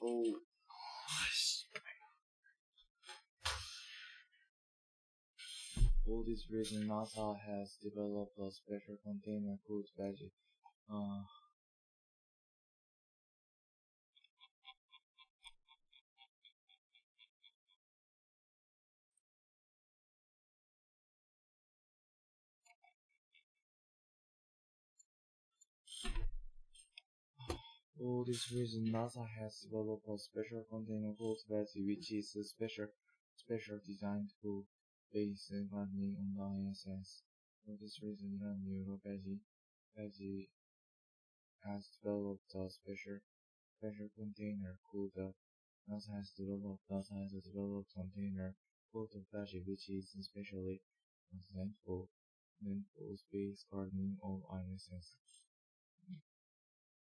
Oh, for this reason, NASA has developed a special container called Veggie. Uh, for this reason, NASA has developed a special container called Veggie, which is a special designed for base gardening on the ISS. For this reason, Veggie has developed a special container called NASA has developed container called the Veggie, which is especially designed for space gardening on ISS.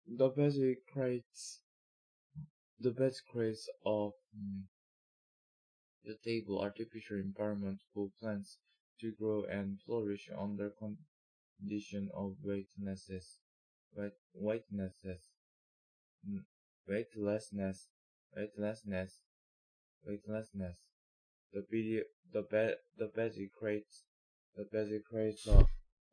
The Veggie creates of the table artificial environment for plants to grow and flourish under condition of weight, weightlessness, mm, weightlessness, weightlessness, weightlessness. The basic creates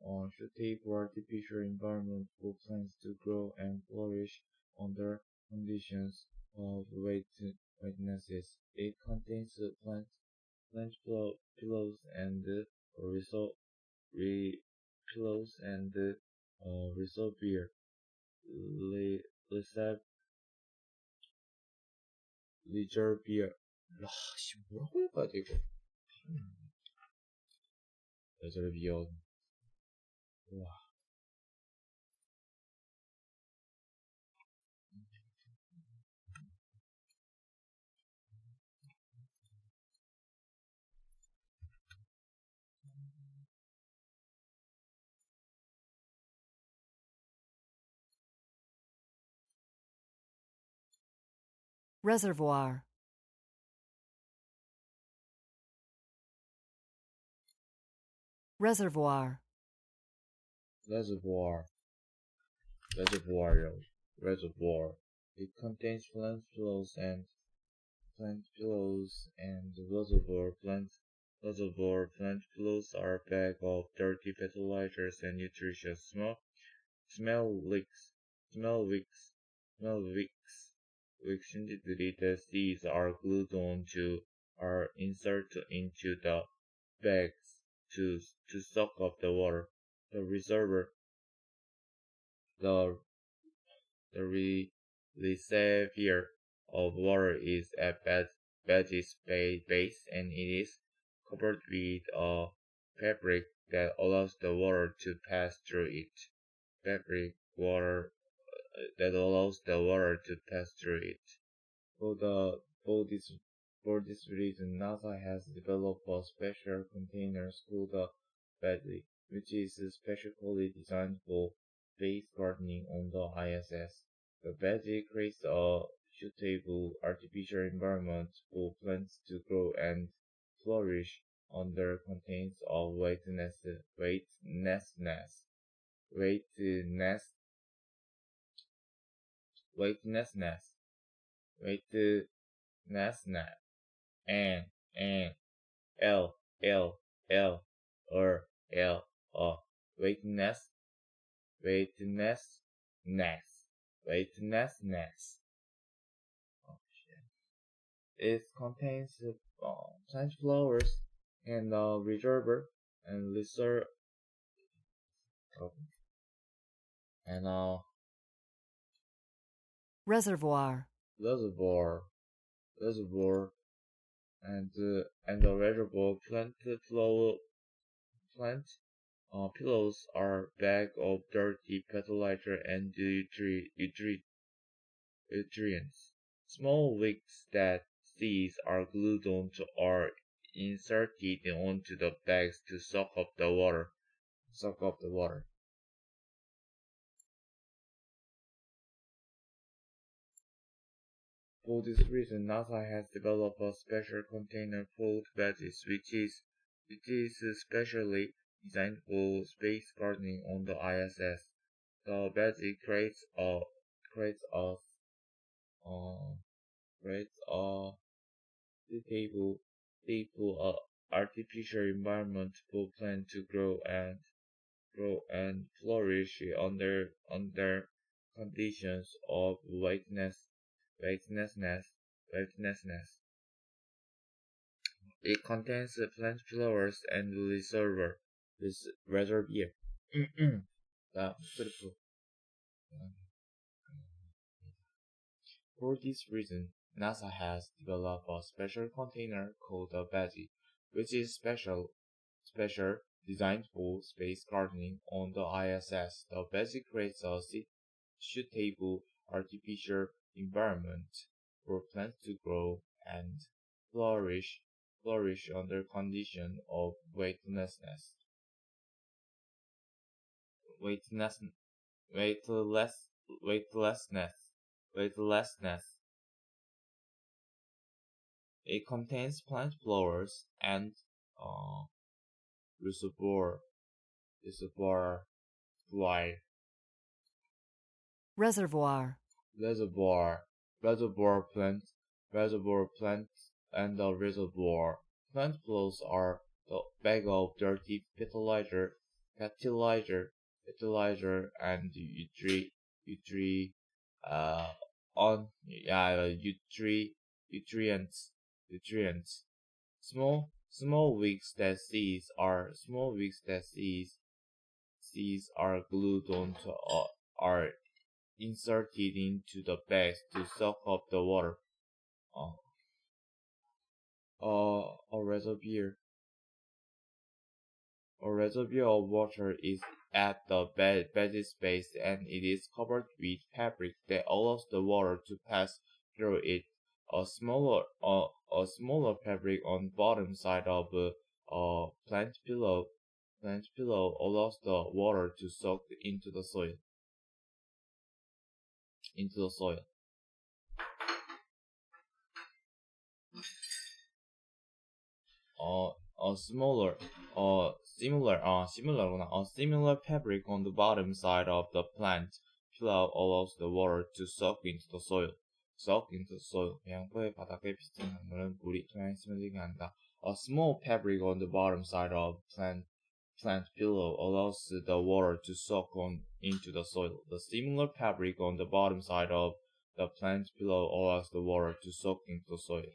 a suitable artificial environment for plants to grow and flourish under conditions of weightlessness. It contains plant pillows and resol- pillows and reservoir le- reserve reservoir. 뭐라고 읽어야 돼 이거? reservoir. 와. Reservoir. Reservoir. Reservoir. It contains plant pillows and reservoir plant pillows are bag of dirty fertilizers and nutrition. Smell wicks, smell wicks indicate that seeds are glued onto are inserted into the bags to suck up the water. The reservoir, the reservoir of water is at Badge's base and it is covered with a fabric that allows the water to pass through it. Fabric water that allows the water to pass through it. For the for this reason, NASA has developed a special container called the Badley, which is specially designed for space gardening on the ISS. The Badley creates a suitable artificial environment for plants to grow and flourish under conditions of weightlessness, weightlessness, weightlessness, and L L L or L weightlessness, weightlessness, weightlessness. Oh, shit. It contains sunflowers and reservoir and reserve and Reservoir. reservoir and the reservoir plant pillows are bag of dirty fertilizer and nutrients. Small wicks that seeds are glued onto are inserted onto the bags to suck up the water. For this reason, NASA has developed a special container called Badges, which is specially designed for space gardening on the ISS. The Badge creates a creates a stable artificial environment for plants to grow and flourish under conditions of weightlessness. weightlessness. It contains plant flowers and reservoir. 나 스트리프. For this reason, NASA has developed a special container called the Veggie, which is special designed for space gardening on the ISS. The Veggie creates a suitable artificial environment for plants to grow and flourish under condition of weightlessness, weightless, weightlessness, weightlessness. It contains plant flowers and uh, reservoir, reservoir, fly, Reservoir. reservoir, reservoir plants, and the reservoir. Plant flows are the bag of dirty fertilizer, and nutri, uh, nutrients. Small wicks that seeds are glued onto are inserted into the bags to soak up the water. Uh, a reservoir of water is at the bed's base, and it is covered with fabric that allows the water to pass through it. A smaller fabric on bottom side of a plant pillow allows the water to soak into the soil. uh, a smaller, similar구나. A similar fabric on the bottom side of the plant pillow allows the water to soak into the soil. 양포의 바닥에 비친 강물은 물이 통해 스며들게 한다. A small fabric on the bottom side of plant pillow allows the water to soak into the soil. The similar fabric on the bottom side of the plant pillow allows the water to soak into the soil.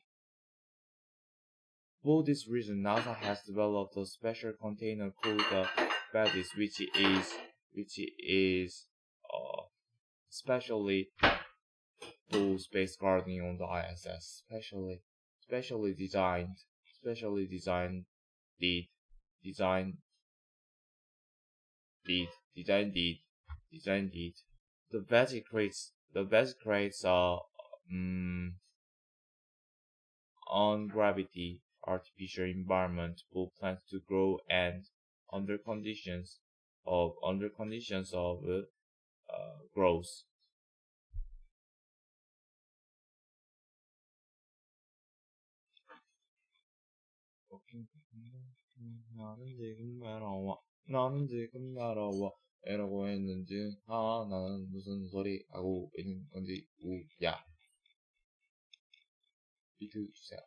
For this reason, NASA has developed a special container called the Badis, which is specially for space gardening on the ISS. Specially designed, did, design did. The Badis creates on gravity artificial environment for plants to grow and under conditions of growth. 나는 지금 날아와 라고 했는지 나는 무슨 소리 하고 있는 건지 야 비트 주세요.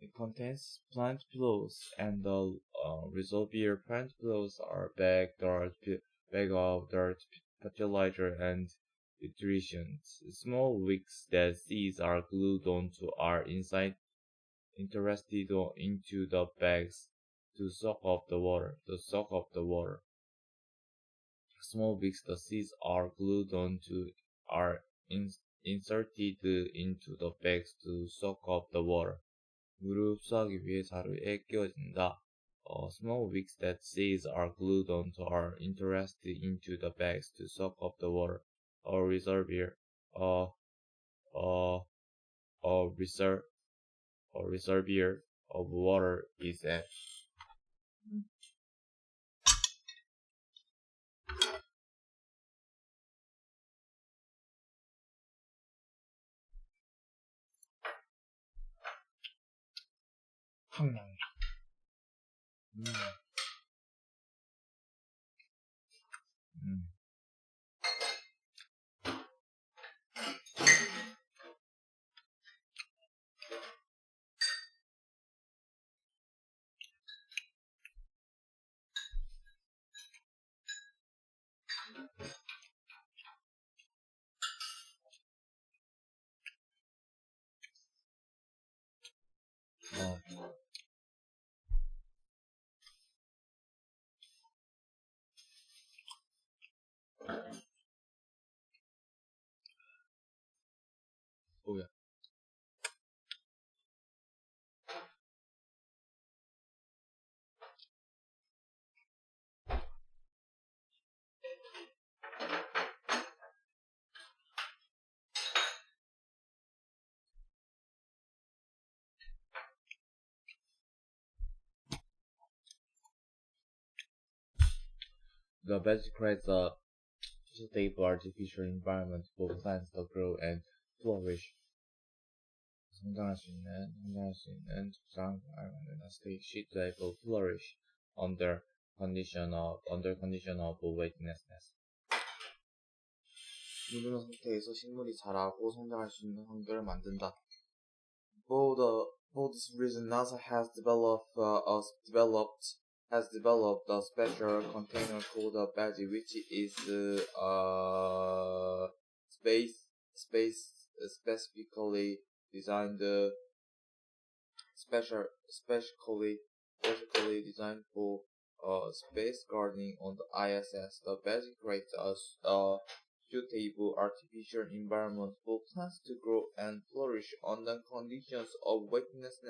It contains plant pillows, and the reservoir plant pillows are bag of dirt, fertilizer, and nutrition. Small wicks that seeds are glued onto are interested into the bags to soak up the water. Small wicks the seeds are glued onto are inserted into the bags to soak up the water. 물을 흡수하기 위해 자루에 끼워진다. Small wicks that seeds are glued onto are interested into the bags to soak up the water. A reservoir, a reservoir, reservoir of water is at 항량. 뭐야? The basic creates a stable artificial environment for plants to grow and flourish. 성장할 수 있는 적장 environment stable flourish under condition of wetness. 무르는 상태에서 식물이 자라고 성장할 수 있는 환경을 만든다. For this reason, NASA has developed a special container called a badge, which is specifically designed for space gardening on the ISS. The badge creates a suitable artificial environment for plants to grow and flourish under conditions of wetness.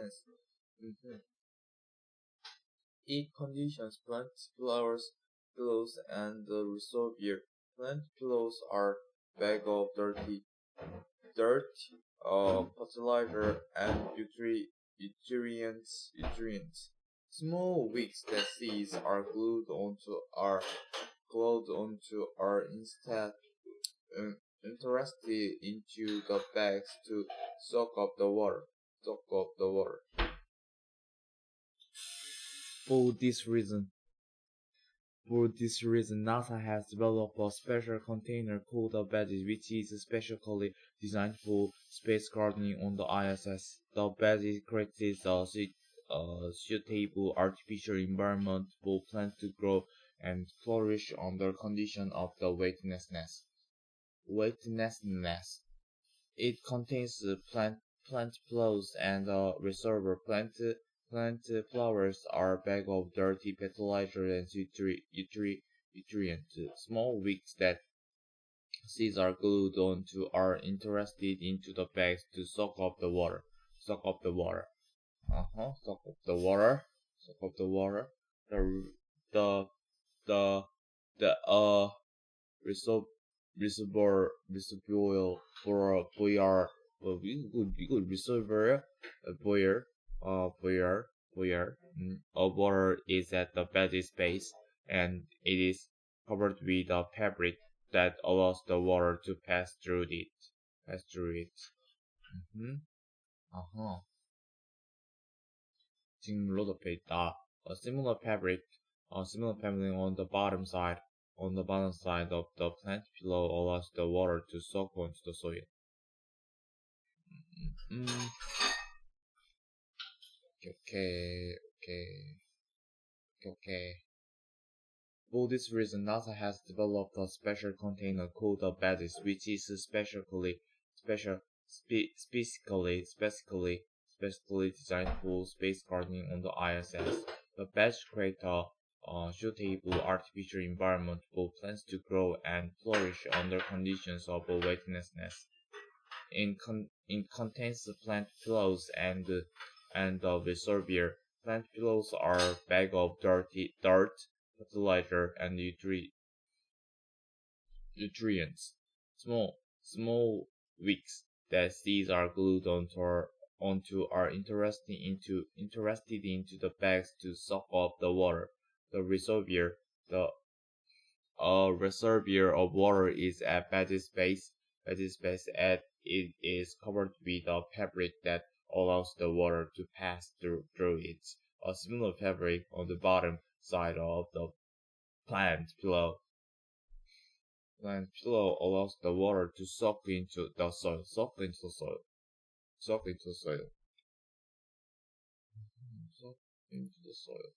It conditions plant flowers, pillows, and the reservoir. Plant pillows are bags of dirt, fertilizer, and nutrients. Small wicks that seeds are glued onto are instead interested into the bags to soak up the water. For this reason, NASA has developed a special container called a badge, which is specially designed for space gardening on the ISS. The badge creates a suitable artificial environment for plants to grow and flourish under condition of the wetness. It contains plant pillows and reservoir. Plant flowers are bags of dirty fertilizer and nutrients. Small wicks that seeds are glued onto are interested into the bags to soak up the water. Soak up the water. Reservoir for a boyer. 이거 reservoir boyer of water is at the badge's base, and it is covered with a fabric that allows the water to pass through it. 직물로 덮여 있다. A similar fabric on the bottom side of the plant pillow allows the water to soak onto the soil. Okay. For this reason, NASA has developed a special container called a badge, which is specifically designed for space gardening on the ISS. The badge creates a suitable artificial environment for plants to grow and flourish under conditions of wetness. It contains plant pillows and reservoir. Plant pillows are bags of dirt, fertilizer, and nutrients. Small wicks that seeds are glued onto onto are interested into the bags to soak up the water. The the reservoir of water is at Betty's base. Betty's base and it is covered with a fabric that allows the water to pass through it. A similar fabric on the bottom side of the plant pillow. Plant pillow allows the water to soak into the soil. Soak into the soil. Soak into the soil. Soak into the soil.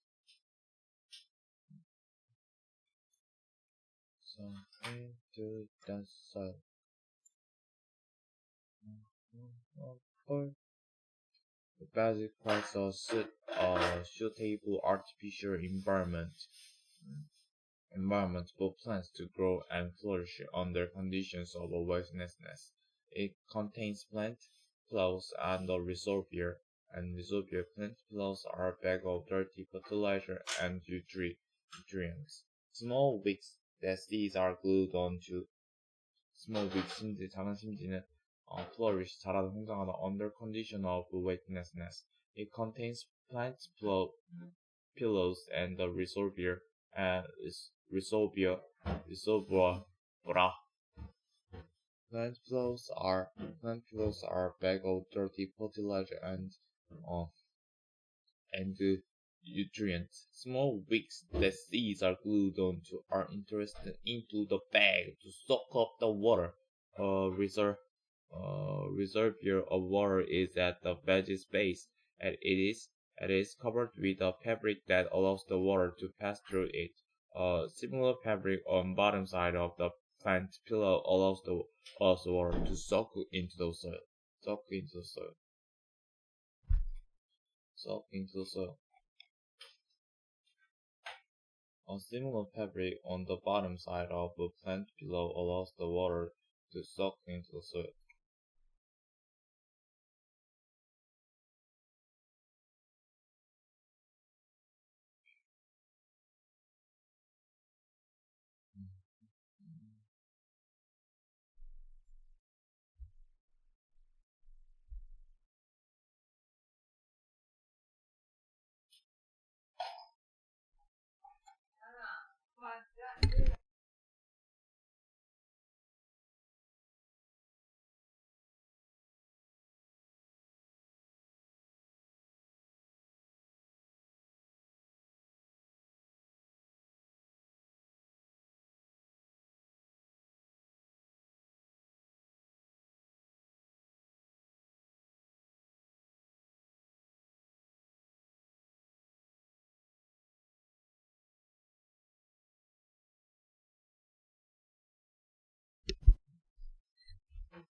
Soak into the soil. The basic requires a suitable artificial environment for plants to grow and flourish under conditions of wetness. It contains plant pillows and a reservoir, and reservoir plant pillows are a bag of dirty fertilizer and nutrients. Small wicks that seeds are glued onto. Small wicks 작은 심지는 flourish, 자라다 성장하다 under condition of wetness. It contains plant pillows and the and reservoir. Plant pillows are a bag of dirty fertilizer uh, and nutrients. Small wicks that seeds are glued onto are interested into the bag to soak up the water. Reservoir of water is at the vege's base, and it is covered with a fabric that allows the water to pass through it. A similar fabric on bottom side of the plant pillow allows the water to soak into the soil. Soak into the soil. Soak into the soil. A similar fabric on the bottom side of the plant pillow allows the water to soak into the soil.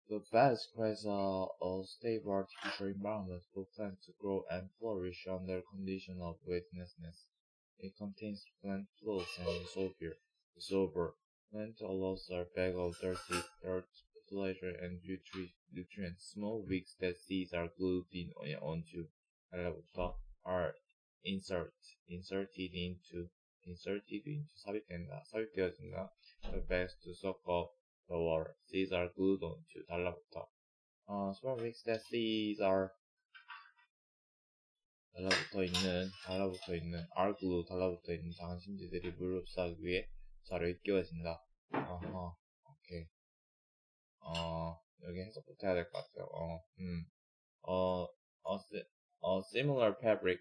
The best creates a stable artificial environment for plants to grow and flourish under conditions of wetness. It contains plant flows and reservoir. Plant allows a bag of dirt, fertilizer, and nutrients. Small wicks that seeds are glued onto are inserted into 삽입되어진다. The bags to soak up the water. Seeds are glued onto 달라붙어. Small wicks that seeds are 달라붙어 있는 작은 심지들이 물을 흡수하기 위해 자료에 끼워진다. 오케이. 여기 해석부터 해야 될 것 같아요. A similar fabric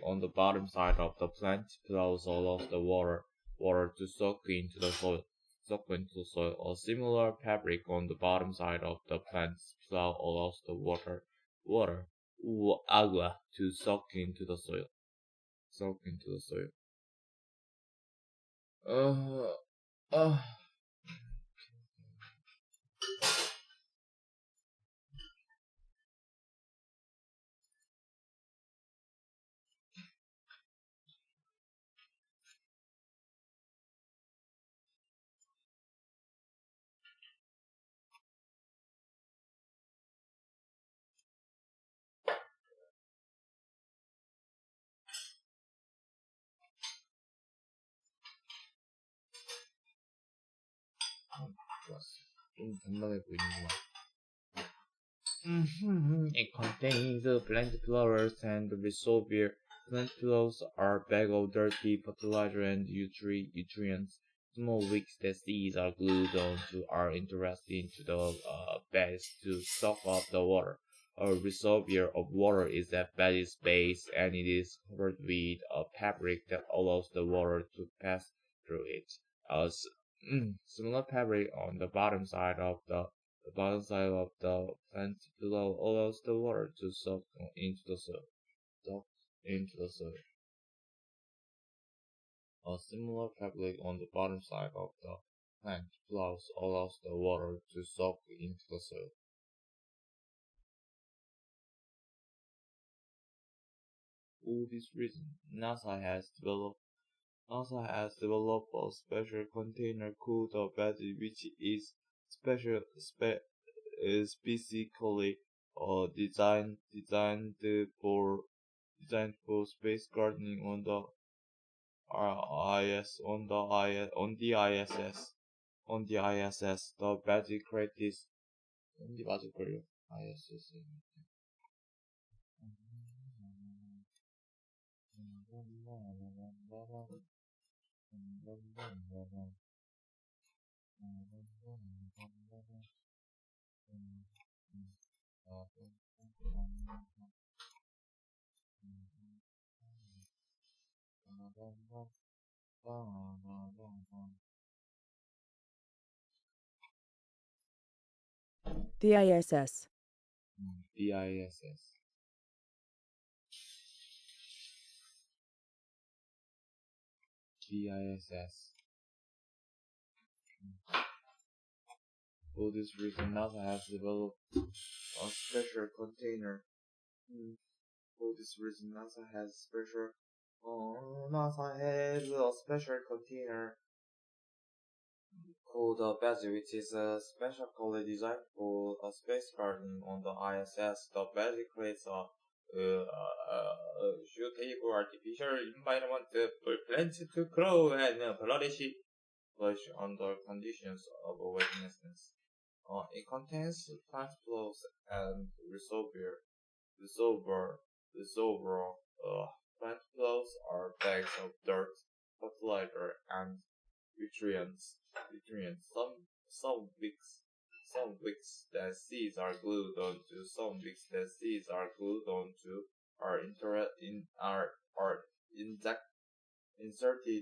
on the bottom side of the plant pillows allows the water to soak into the soil. A similar fabric on the bottom side of the plant pillow allows the agua to soak into the soil. 좋았어. 좀 단단해 보이는구나. It contains plant flowers and rhizosphere. Plant flowers are bag of dirty fertilizer and nutrients. Small wicks that seeds are glued onto are interested into the bags to soak up the water. A reservoir of water is at body's base and it is covered with a fabric that allows the water to pass through it. Similar fabric on the bottom side of the plant below allows the water to soak into the soil. Soak into the soil. A similar fabric on the bottom side of the plant below allows the water to soak into the soil. For this reason, NASA has developed a special container called a battery, which is specifically for designed for space gardening on the IS on the ISS. The battery crate is 어디 맞을걸요? ISS. The ISS. The ISS. The ISS. For this reason, NASA has developed a special container. For this reason, NASA has a special container called a battery, which is specially designed for a space garden on the ISS. The battery creates a suitable artificial environment for plants to grow and flourish under conditions of wetness. It contains plant flowers and reservoir. Plant flowers are bags of dirt, fertilizer, and nutrients. Some wicks that seeds are glued onto. Some wicks that seeds are glued onto are inserted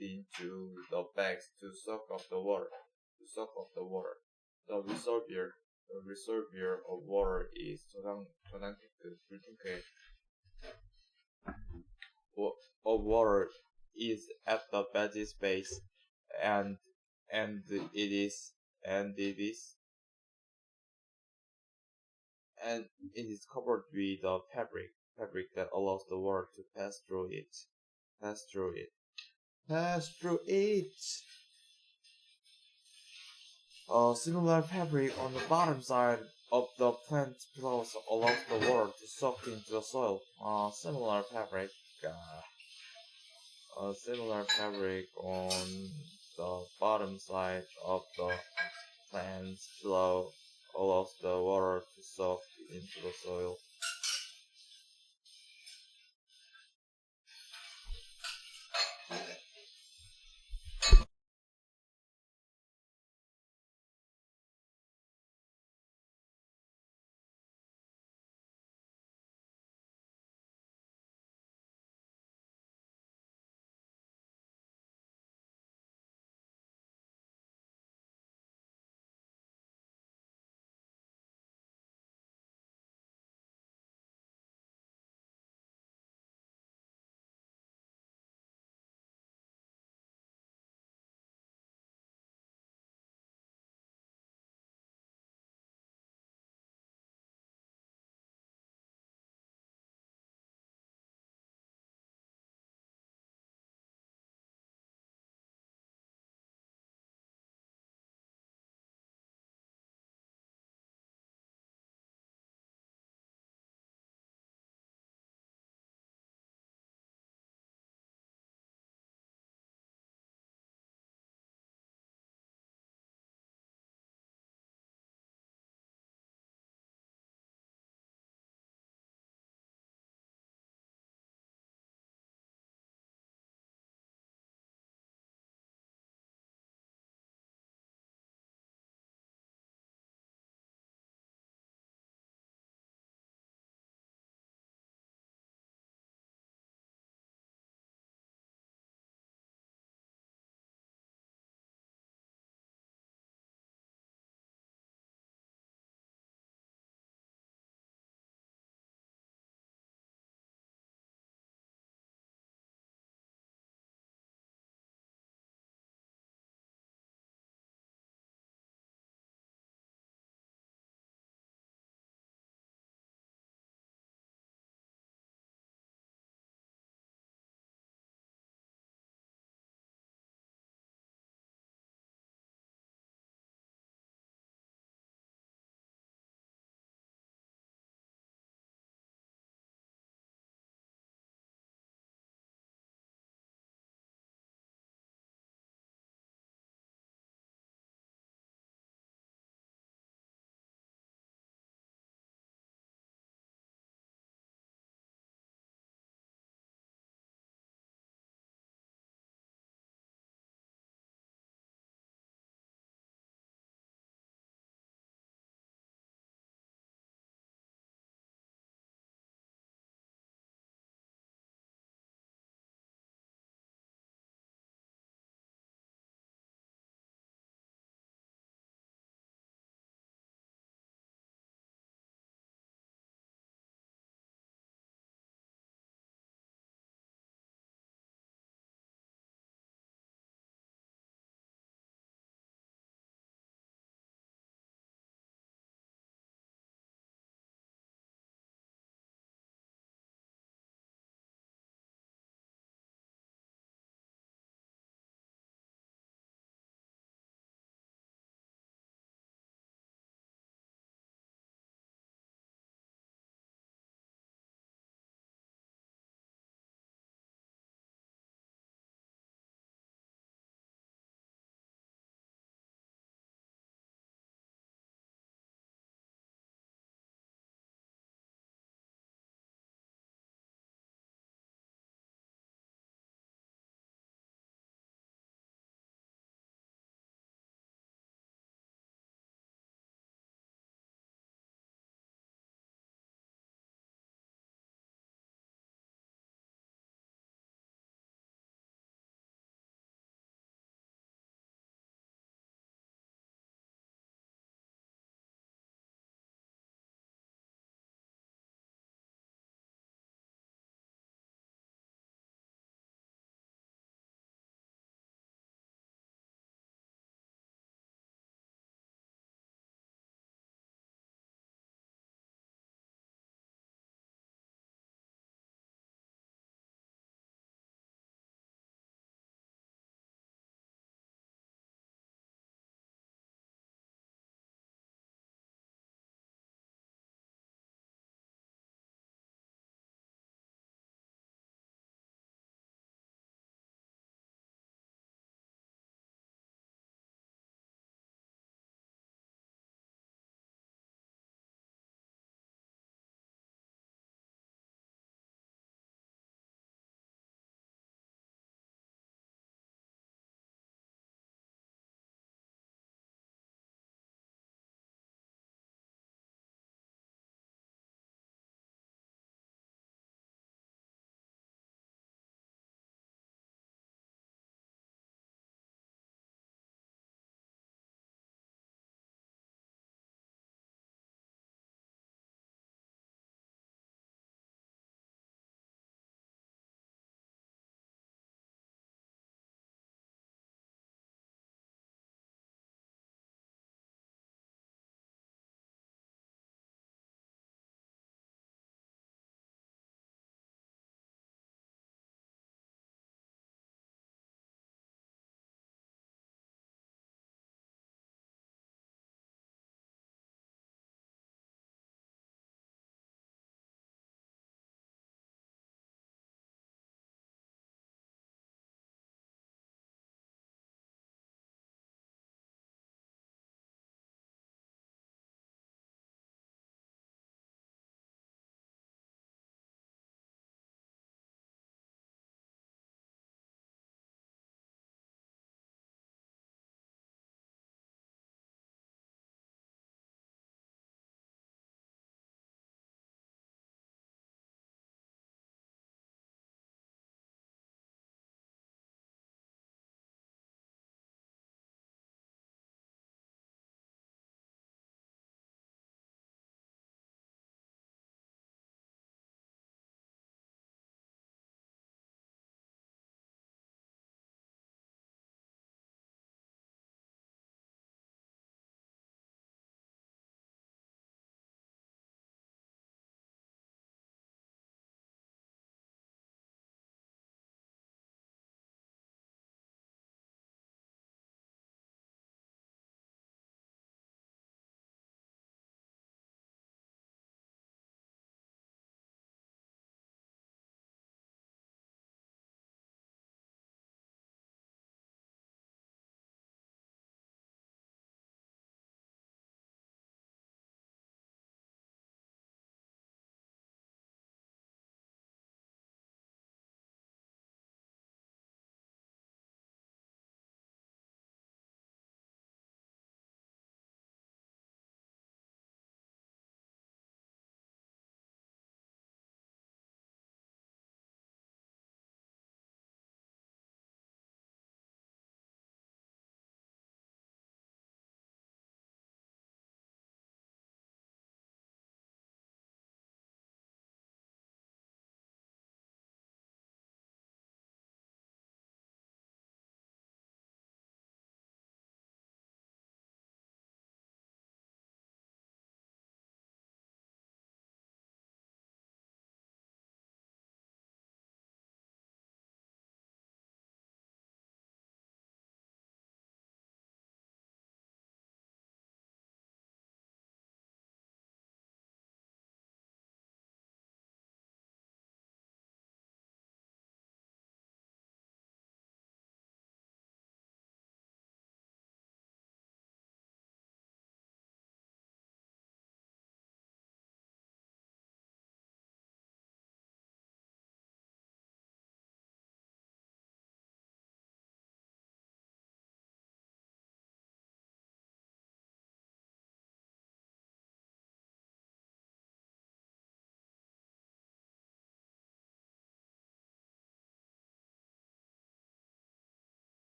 into the bags to soak up the water. The reservoir of water is of water is at the badge's base, and and it is and it is and it is covered with a fabric that allows the water to pass through it. Pass through it. Pass through it. A similar fabric on the bottom side of the plant allows the water to soak into the soil. A similar fabric on the bottom side of the plants below allows the water to soak into the soil.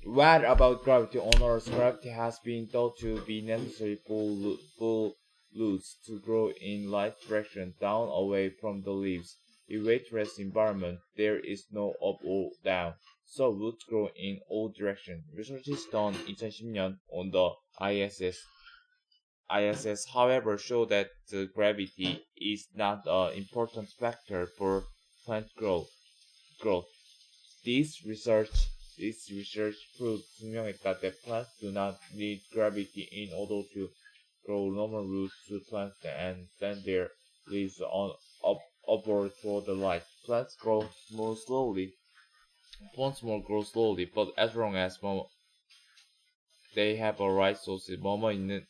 What about gravity? On Earth, gravity has been thought to be necessary for roots to grow in light direction down away from the leaves. In weightless environment, there is no up or down, so roots grow in all directions. Research is done in 2010년 on the ISS, however, show that the gravity is not an important factor for plant growth. This research this research proved 증명했다 that plants do not need gravity in order to grow. Normal roots to plants and send their leaves on upward toward the light. Plants grow more slowly. Plants more grow slowly, but as long as they have a right sources, 뭐뭐가 있는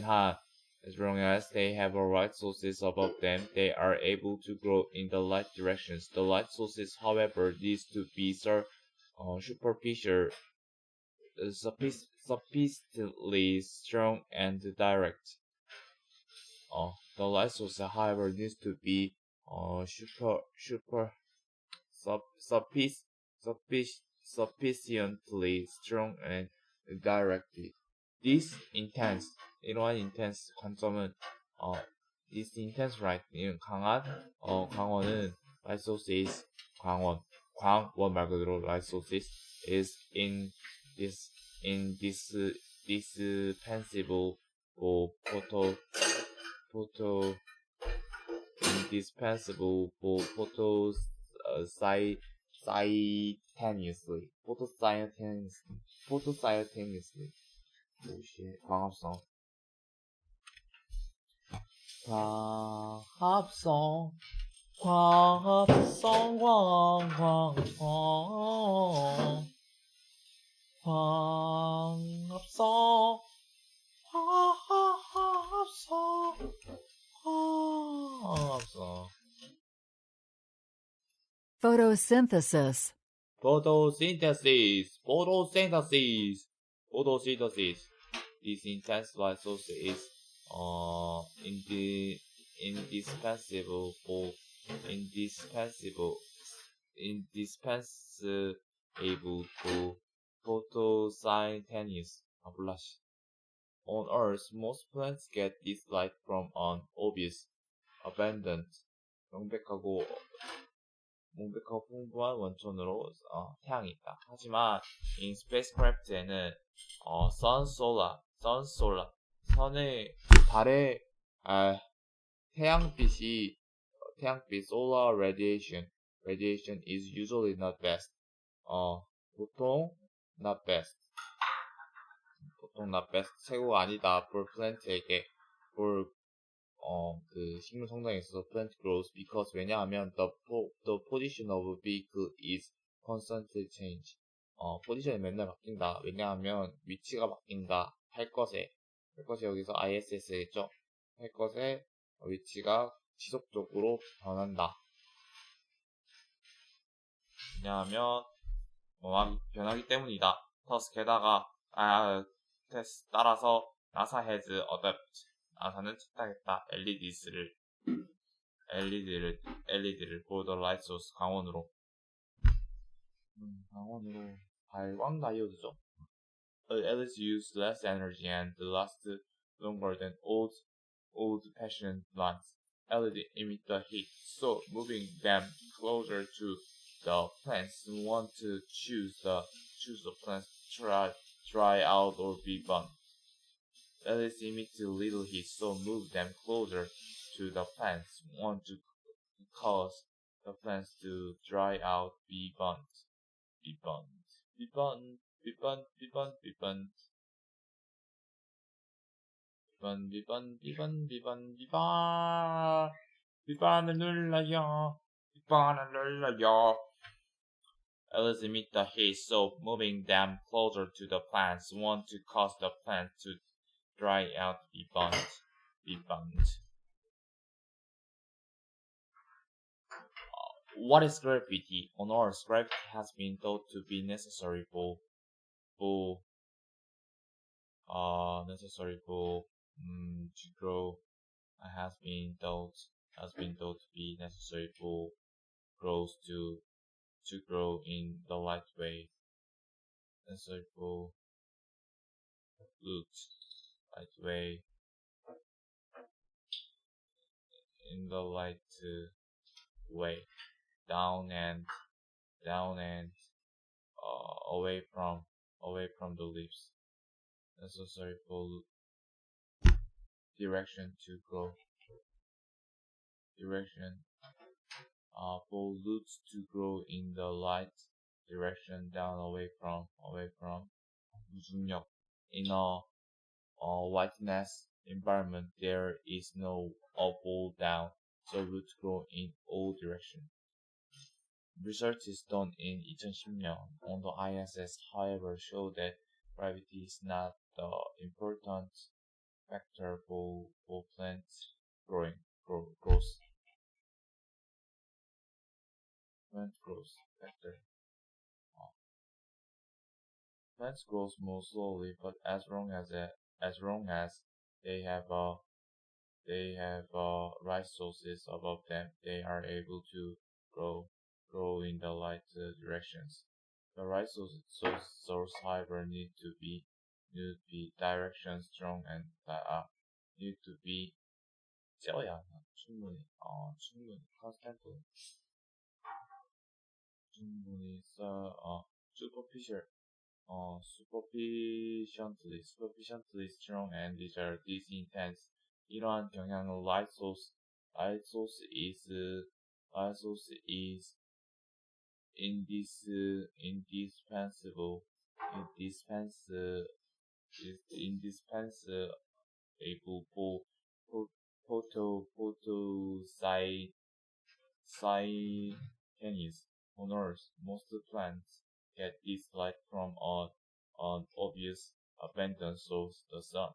한, as long as they have a right sources above them, they are able to grow in the light directions. The light sources, however, needs to be superficial, sufficiently strong and direct. The light source, however, needs to be sufficiently strong and directed. This intense, 이러한 intense 관점은 this intense right, 강원은 light sources, 광원 말 그대로 light sources is indispensable for photosynthesis. 광합성, 광합성, Photosynthesis. Photosynthesis. This intense light source is indispensable for photosynthesis. On Earth, most plants get this light from an obvious, abundant, 명백하고 풍부한 원천으로 태양이 있다. 하지만 in spacecraft에는 태양빛 solar radiation is usually not best. 보통 not best. 최고가 아니다. for plant에게 그 식물 성장에 있어서 plant growth because 왜냐하면 the position of vehicle is constantly change. 포지션이 맨날 바뀐다. 왜냐하면 위치가 바뀐다. 할 것에 여기서 ISS겠죠. 할 것의 위치가 지속적으로 변한다. 왜냐하면 변하기 때문이다. thus 게다가 따라서 NASA has adopted. 나사는 채택했다. LED를 for the light source 강원으로 발광 다이오드죠. LEDs use less energy and last longer than old-fashioned lamps. LED emit the heat, so moving them closer to the plants want to choose the plants dry out or be burned. LEDs emit little heat, so move them closer to the plants want to cause the plants to dry out, be burned. 비반을 눌러요. LEDs emit the heat, so moving them closer to the plants want to cause the plants to dry out, be burned. What is gravity? On Earth, gravity has been thought to be necessary to grow. Has been thought to be necessary for growth to grow in the light way. circle looks way in the light way down and away from the leaves. Necessary for direction to grow. Direction for roots to grow in the light direction down away from 무중력. In a whiteness environment, there is no up or down, so roots grow in all directions. Research is done in 2010 on the ISS, however, show that gravity is not the important factor for plants growth. Plant growth factor. Plants grow more slowly, but as long as they have light sources above them, they are able to grow in the light directions. The light source, however, need to be direction strong and need to be 충분히 constantly superficial sufficiently strong and these intense. 이러한 경향은 light source is indispensable for photosynthesis on Earth. Most plants get this light from an obvious abundant source, the sun.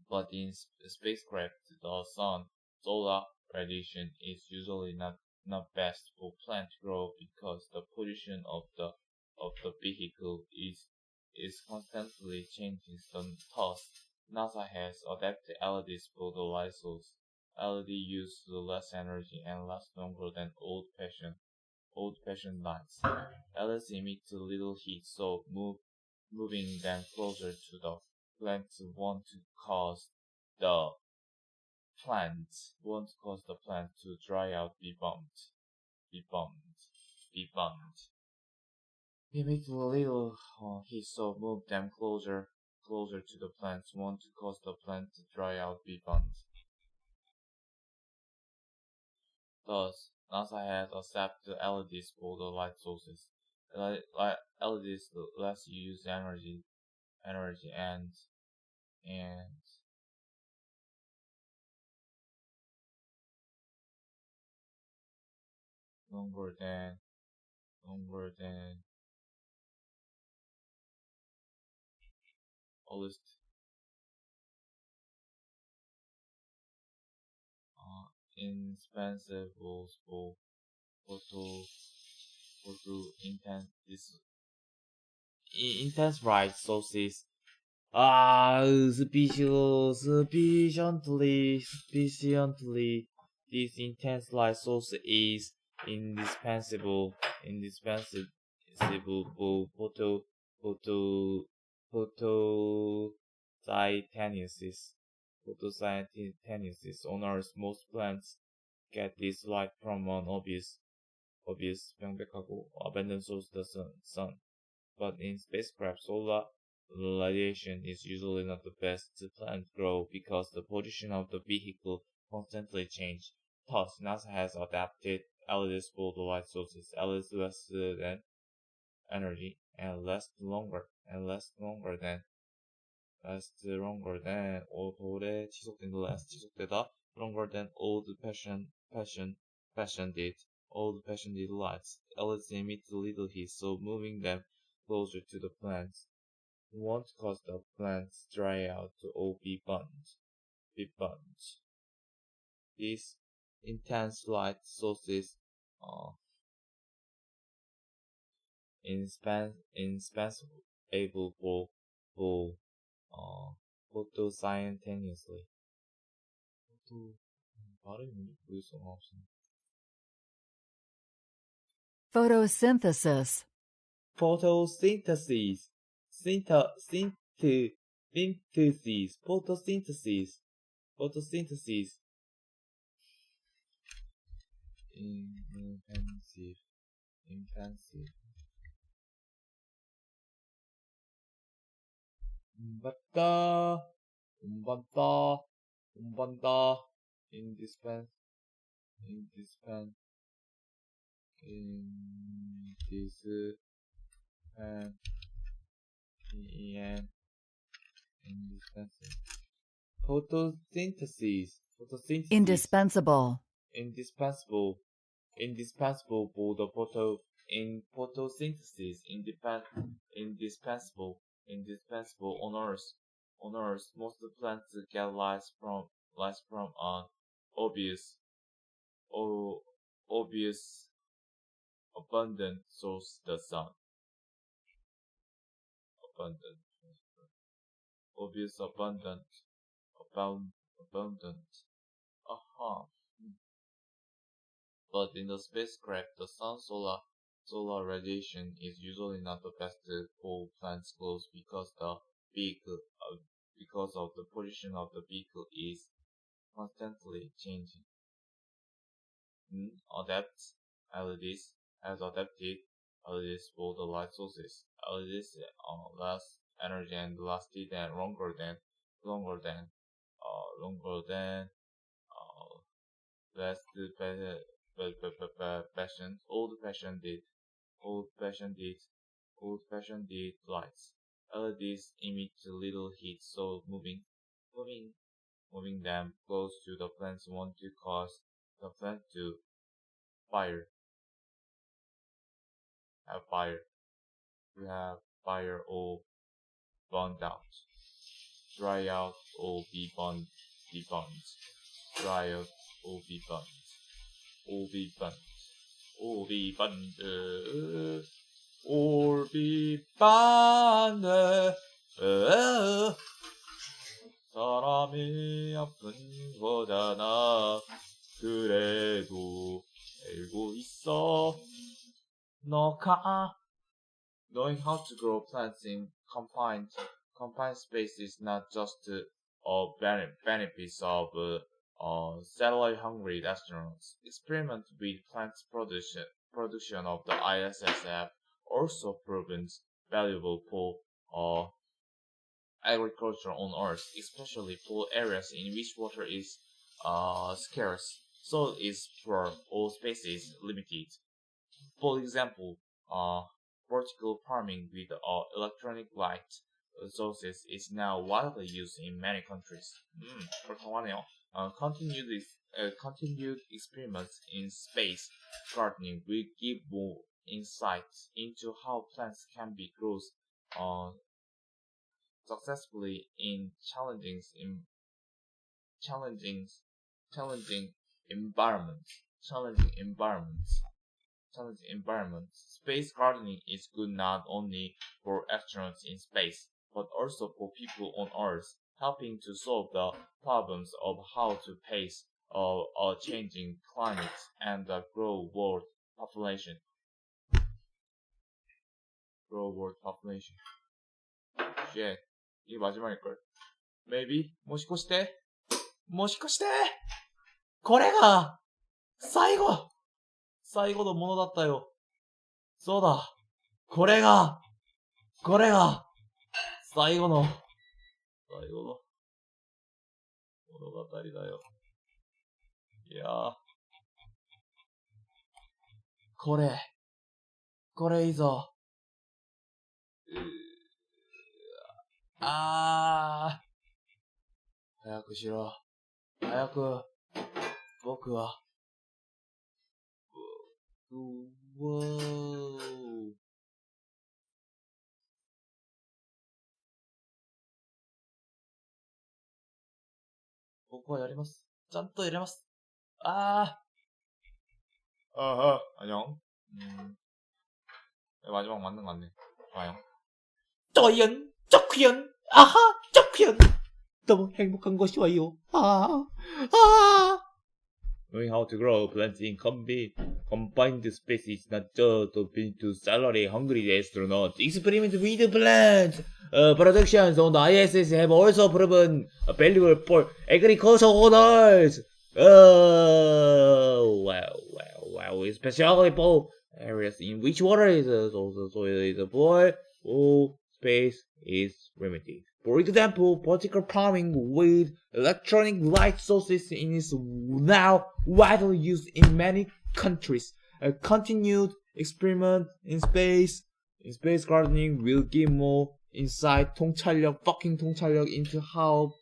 But in spacecraft, the solar radiation is usually not best for plant growth because the position of the vehicle is constantly changing. Thus, NASA has adapted LEDs for the light source. LED use less energy and last longer than old-fashioned lights. LEDs emit little heat, so moving them closer to the plants won't cause the plant to dry out, be bummed. Emit little heat, so move them closer to the plants won't cause the plant to dry out, be bummed. Thus, NASA has accepted LEDs for the light sources. LEDs less use energy and longer than oldest indispensable for photo intense light sources. Sufficiently, this intense light source is indispensable for photosynthesis on Earth. Most plants get this light from an obvious 명백하고 abundant source, the sun. But in spacecraft, solar radiation is usually not the best to plant grow because the position of the vehicle constantly changes. Thus, NASA has adapted LEDs for the light sources. LEDs less than energy and last longer than 오래 지속되다 longer than old-fashioned lights. LEDs emit little heat, so moving them closer to the plants won't cause the plants dry out or be burned. These intense light sources indispensable for photosynthesis. Photosynthesis. photosynthesis, photosynthesis, intensive, umban다, indispens, indispensable. Photosynthesis, Indispensable. indispensable for the photosynthesis, indispensable on Earth. Most plants get light from an obvious abundant source, the sun. Abundant. Aha. But in the spacecraft, the sun's solar radiation is usually not the best for plants' growth because of the position of the vehicle is constantly changing. LEDs has adapted LEDs for the light sources. LEDs last energy and lasted and longer than old-fashioned lights. LEDs emit little heat, so moving them close to the plants won't to cause the plant to have fire or burned out, dry out or be burned, dry out or be burned, or be burned. 사람이 아픈 거잖아. 그래도 알고 있어. Knowing how to grow plants in confined space is not just benefits of satellite-hungry astronauts. Experiments with plants production of the ISS have also proven valuable for agriculture on Earth, especially for areas in which water is scarce, soil is poor, or space is limited. For example, vertical farming with electronic light sources is now widely used in many countries. 그렇다고 continued experiments in space gardening will give more insights into how plants can be grown successfully in challenging environments. Space gardening is good not only for astronauts in space, but also for people on Earth, helping to solve the problems of how to pace a changing climate and grow world population. Shit, 이게 마지막일걸. Maybe? もしかしてこれが最後のものだったよ。そうだ。これが最後の物語だよ。いやー。これいいぞ。早くしろ。早く。僕は。僕はやります。ちゃんとやります。안녕. 마지막 맞는 거 같네. 좋아요. 쪼쿠연. 아하, 쪼쿠연. 너무 행복한 것이 와요. Knowing how to grow plants in combined species, not just to be to salary hungry astronauts. Experiment with the plants. Productions on the ISS have also proven valuable for agriculture owners. Especially for areas in which water is also soil is poor or space is limited. For example, vertical farming with electronic light sources is now widely used in many countries. A continued experiment in space gardening will give more insight, 통찰력 into how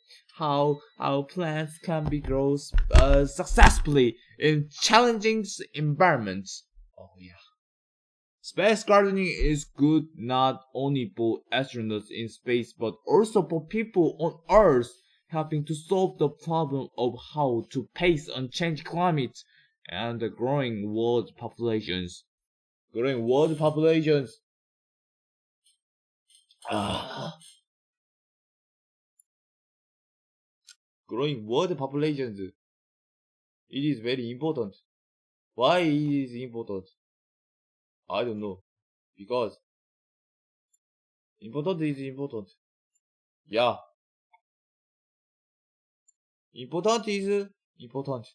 our plants can be grown successfully in challenging environments. Oh yeah. Space gardening is good not only for astronauts in space but also for people on Earth, helping to solve the problem of how to pace unchanged climate and the growing world populations. Growing world populations. Ah, growing world populations. It is very important. Why it is important? I don't know. Because important is important. Yeah, important is important.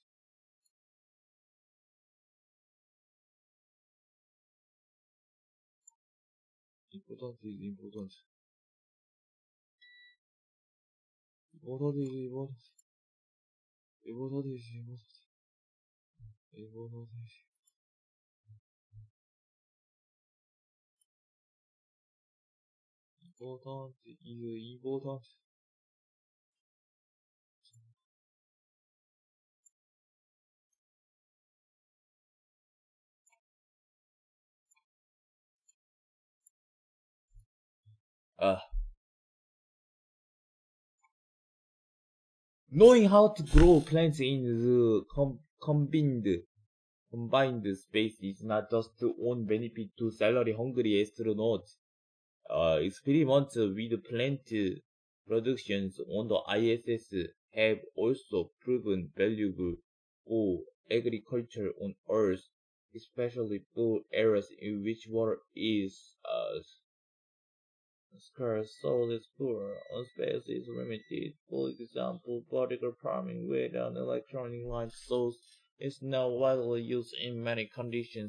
Important is important. Important is important. Important is important. Important is important is important. Uh, Knowing how to grow plants in the combined space is not just to own benefit to salary hungry astronauts. Experiments with plant productions on the ISS have also proven valuable for agriculture on Earth, especially for areas in which water is scarce, soil is poor, or space is limited. For example, vertical farming with an electronic light source is now widely used in many countries.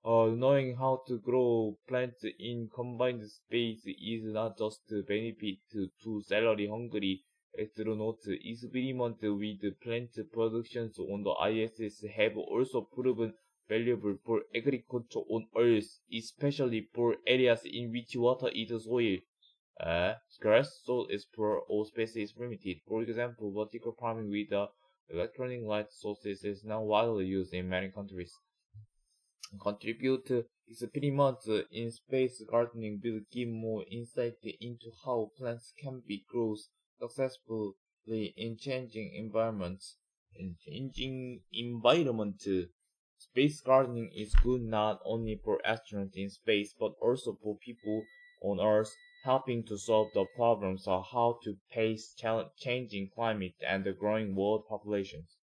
Knowing how to grow plants in combined space is not just a benefit to salary hungry astronauts. Experiments with plant productions on the ISS have also proven valuable for agriculture on Earth, especially for areas in which water is soil. Scarce, soil is poor, or space is limited. For example, vertical farming with electronic light sources is now widely used in many countries. Contribute experiments in space gardening will give more insight into how plants can be grown successfully in changing environments. In changing environment, space gardening is good not only for astronauts in space but also for people on Earth, helping to solve the problems of how to pace changing climate and the growing world populations.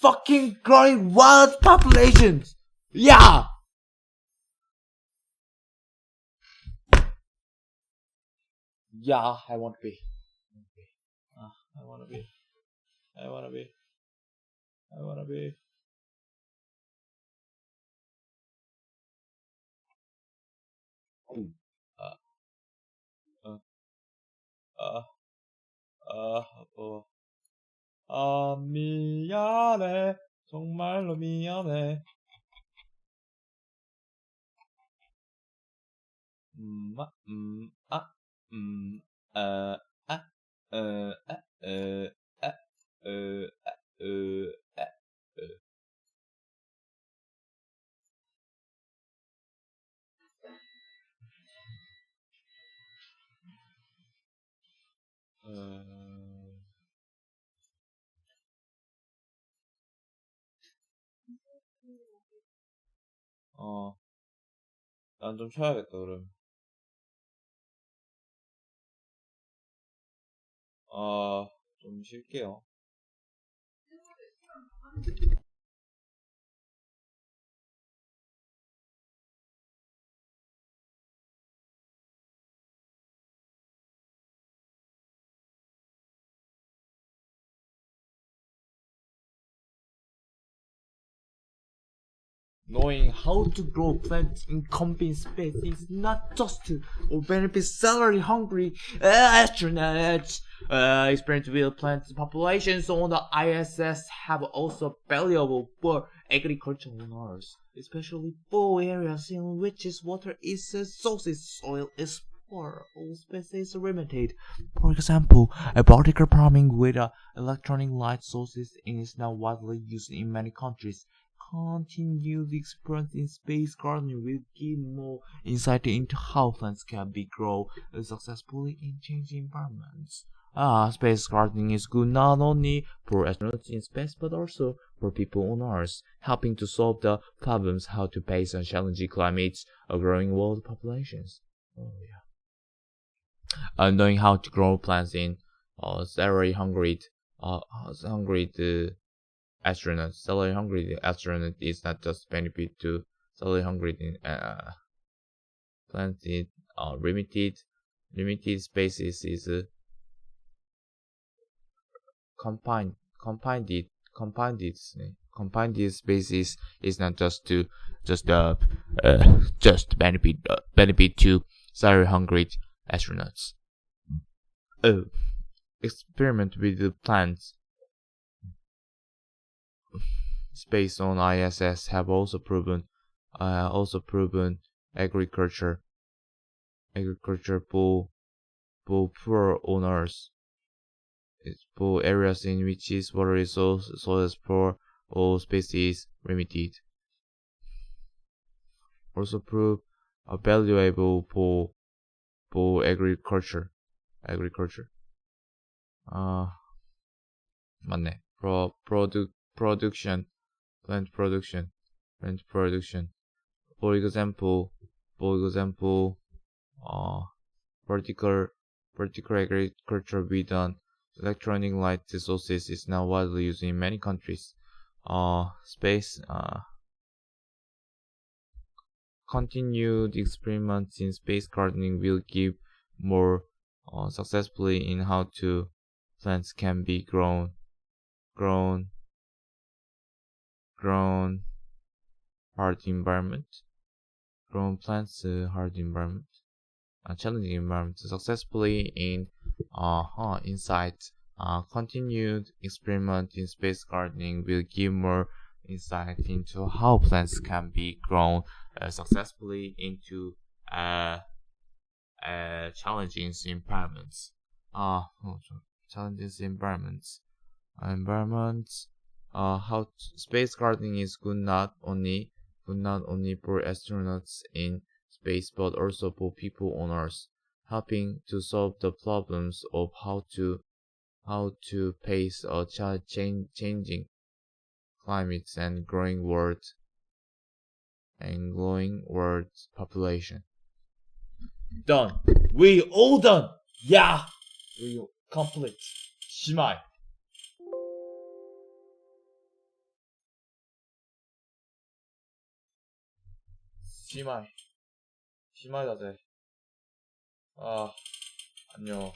Fucking growing world populations. Yeah. Yeah, I want to be. I want to be. I want to be. I want to be. Ooh. Uh, uh, uh, 어. 미안해. 정말로 미안해. 아, 아, 아, 아, 아, 아, 아, 아, 난 좀 쉬어야겠다, 그럼. 좀 좀 쉴게요. Knowing how to grow plants in combined space is not just to benefit salary hungry astronauts. Experience with plant populations on the ISS have also valuable for agricultural owners, especially for areas in which water is a source, soil is poor, or space is limited. For example, a vertical farming with electronic light sources is now widely used in many countries. Continued experience in space gardening will give more insight into how plants can be grown successfully in changing environments. Space gardening is good not only for astronauts in space but also for people on Earth, helping to solve the problems how to face on challenging climates of growing world populations. Oh yeah. Knowing how to grow plants in salary-hungry astronaut is not just benefit to salary hungry plants in limited spaces is confined spaces is not just to just benefit to salary hungry astronauts. Experiment with the plants space on ISS have also proven agriculture for poor owners. It's for areas in which water resources poor or space is limited. Also prove valuable for agriculture. 맞네. Production. Plant production. For example, vertical agriculture with electronic light sources is now widely used in many countries. Continued experiments in space gardening will give more successfully in how to plants can be grown hard environment. Grown plants hard environment. Challenging environment successfully in inside. Continued experiment in space gardening will give more insight into how plants can be grown successfully into challenging environments. How space gardening is good not only for astronauts in space but also for people on Earth, helping to solve the problems of how to face changing climates and growing world population. Done. We all done. Yeah. We complete. 시마이. 시마이 다제. 안녕.